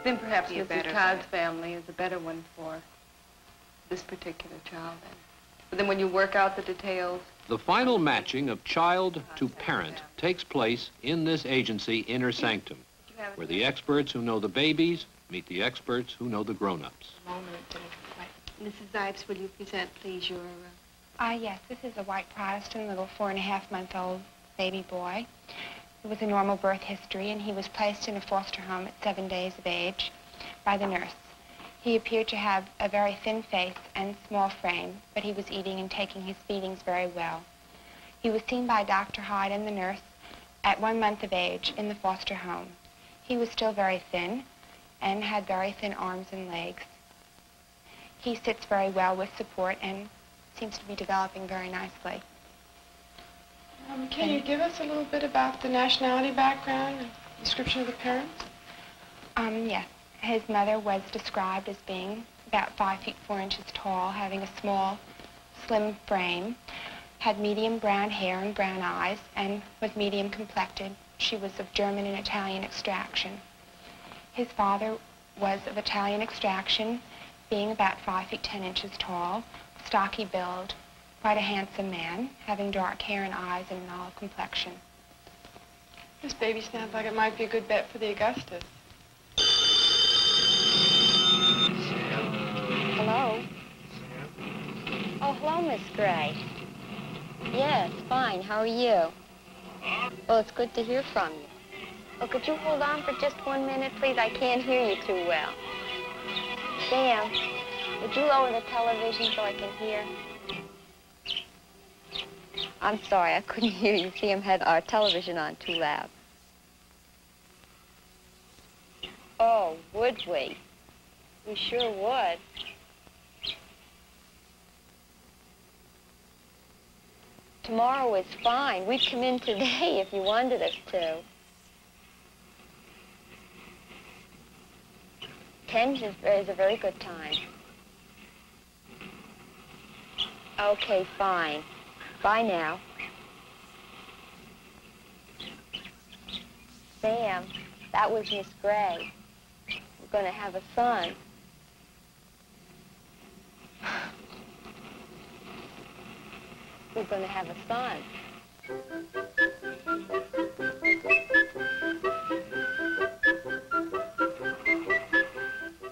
Then perhaps Mrs. Todd's family is a better one for this particular child then. But then when you work out the details... The final matching of child to parent takes place in this agency inner sanctum, where the experts who know the babies meet the experts who know the grown-ups. Mrs. Zipes, will you present, please, your... Yes, this is a white Protestant, little 4.5-month-old baby boy. It was a normal birth history, and he was placed in a foster home at 7 days of age by the nurse. He appeared to have a very thin face and small frame, but he was eating and taking his feedings very well. He was seen by Dr. Hyde and the nurse at 1 month of age in the foster home. He was still very thin and had very thin arms and legs. He sits very well with support and seems to be developing very nicely. Can you give us a little bit about the nationality background and description of the parents? Yes. His mother was described as being about 5 feet 4 inches tall, having a small, slim frame, had medium brown hair and brown eyes, and was medium complected. She was of German and Italian extraction. His father was of Italian extraction, being about 5 feet 10 inches tall, stocky build, quite a handsome man, having dark hair and eyes and an olive complexion. This baby sounds like it might be a good bet for the Augustus. Hello? Oh, hello, Miss Gray. Yes, fine. How are you? Well, it's good to hear from you. Oh, could you hold on for just 1 minute, please? I can't hear you too well. Sam, would you lower the television so I can hear? I'm sorry, I couldn't hear you. Sam had our television on too loud. Oh, would we? We sure would. Tomorrow is fine. We'd come in today if you wanted us to. 10 is a very good time. Okay, fine. Bye now. Sam, that was Miss Gray. We're going to have a son. We're going to have a son.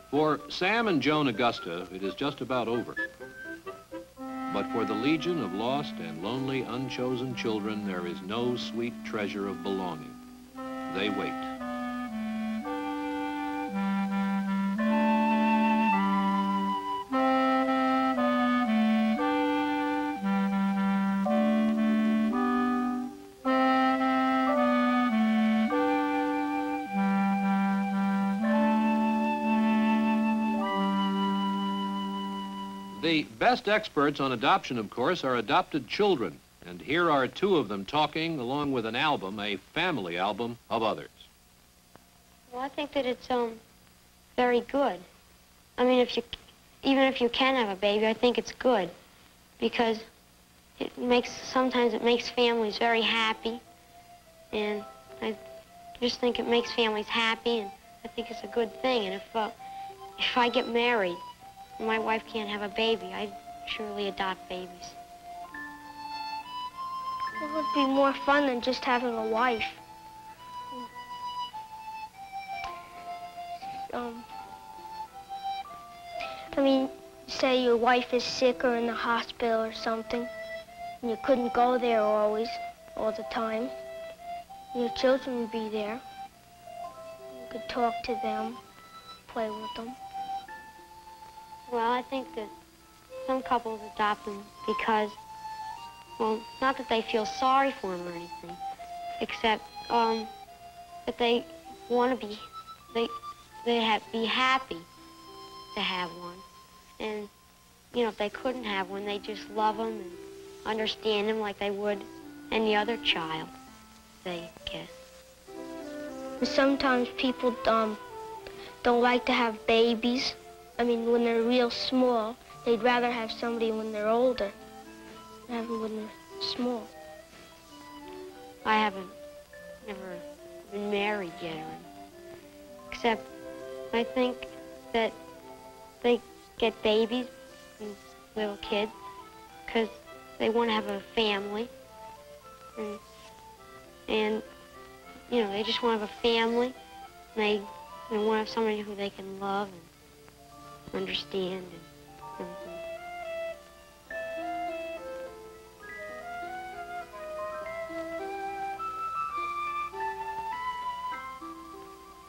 For Sam and Joan Augusta, it is just about over. But for the legion of lost and lonely, unchosen children, there is no sweet treasure of belonging. They wait. The best experts on adoption, of course, are adopted children. And here are 2 of them talking, along with an album, a family album of others. Well, I think that it's very good. I mean, even if you can have a baby, I think it's good because sometimes it makes families very happy, and I just think it makes families happy, and I think it's a good thing. And if I get married and my wife can't have a baby, I'd surely adopt babies. It would be more fun than just having a wife. I mean, say your wife is sick or in the hospital or something, and you couldn't go there all the time. Your children would be there. You could talk to them, play with them. Well, I think that some couples adopt them because, well, not that they feel sorry for them or anything, except that they want to be, be happy to have one. And, you know, if they couldn't have one, they just love them and understand them like they would any other child they get. Sometimes people don't like to have babies. I mean, when they're real small, they'd rather have somebody when they're older than have them when they're small. I never been married yet, except I think that they get babies, and little kids, because they want to have a family. And, you know, they just want to have a family. And they want to have somebody who they can love and understand and everything.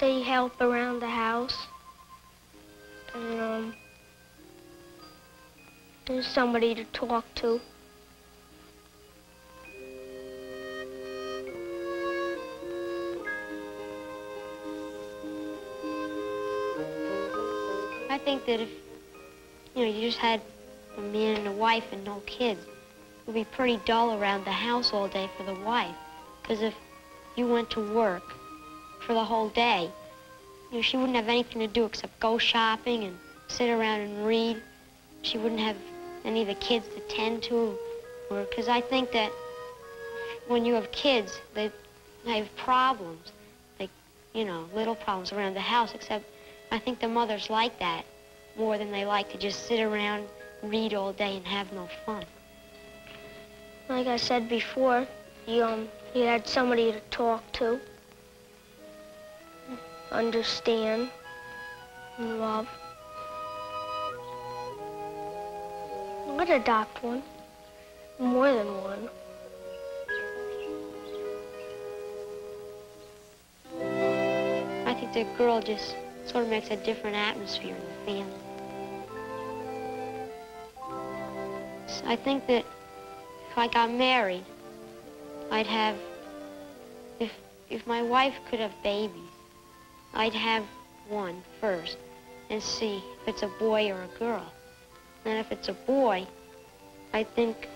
They help around the house. And, there's somebody to talk to. I think that if, you know, you just had a man and a wife and no kids, it would be pretty dull around the house all day for the wife. Because if you went to work for the whole day, you know, she wouldn't have anything to do except go shopping and sit around and read. She wouldn't have any of the kids to tend to. Because I think that when you have kids, they have problems, like, you know, little problems around the house, except I think the mothers like that more than they like to just sit around, read all day, and have no fun. Like I said before, you had somebody to talk to, understand, and love. I'd adopt one, more than one. I think the girl just sort of makes a different atmosphere in the family. So I think that if I got married, I'd have, if my wife could have babies, I'd have one first and see if it's a boy or a girl. And if it's a boy, I think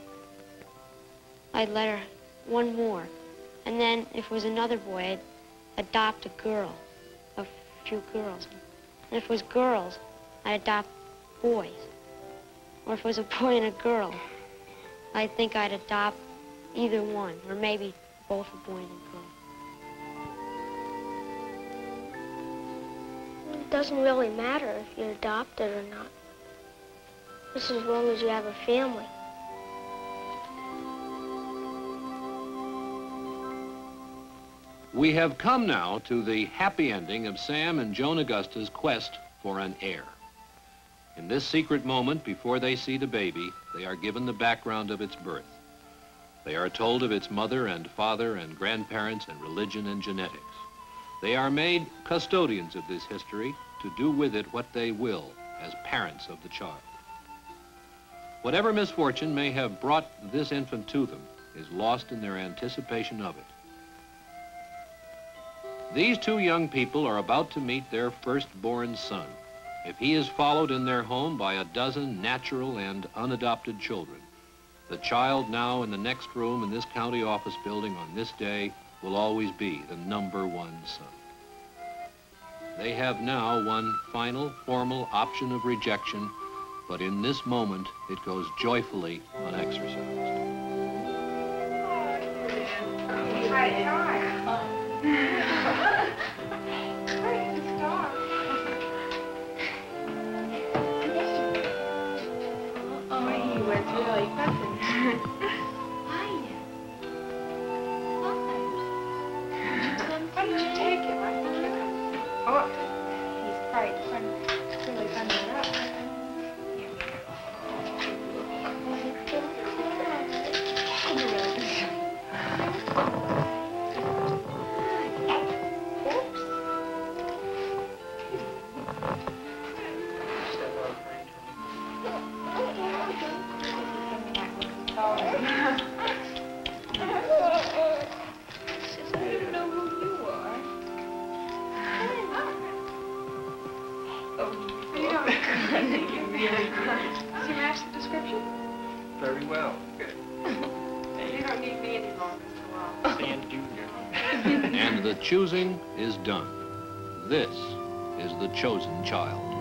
I'd let her one more. And then if it was another boy, I'd adopt a girl, a few girls. And if it was girls, I'd adopt boys. Or if it was a boy and a girl, I think I'd adopt either one, or maybe both a boy and a girl. It doesn't really matter if you're adopted or not. Just as long as you have a family. We have come now to the happy ending of Sam and Joan Augusta's quest for an heir. In this secret moment, before they see the baby, they are given the background of its birth. They are told of its mother and father and grandparents and religion and genetics. They are made custodians of this history to do with it what they will as parents of the child. Whatever misfortune may have brought this infant to them is lost in their anticipation of it. These two young people are about to meet their firstborn son. If he is followed in their home by a dozen natural and unadopted children, the child now in the next room in this county office building on this day will always be the #1 son. They have now one final formal option of rejection, but in this moment, it goes joyfully unexercised. Does he match the description? Very well. Good. You don't need me any longer, Mr. Wells. Stan Jr. And the choosing is done. This is the chosen child.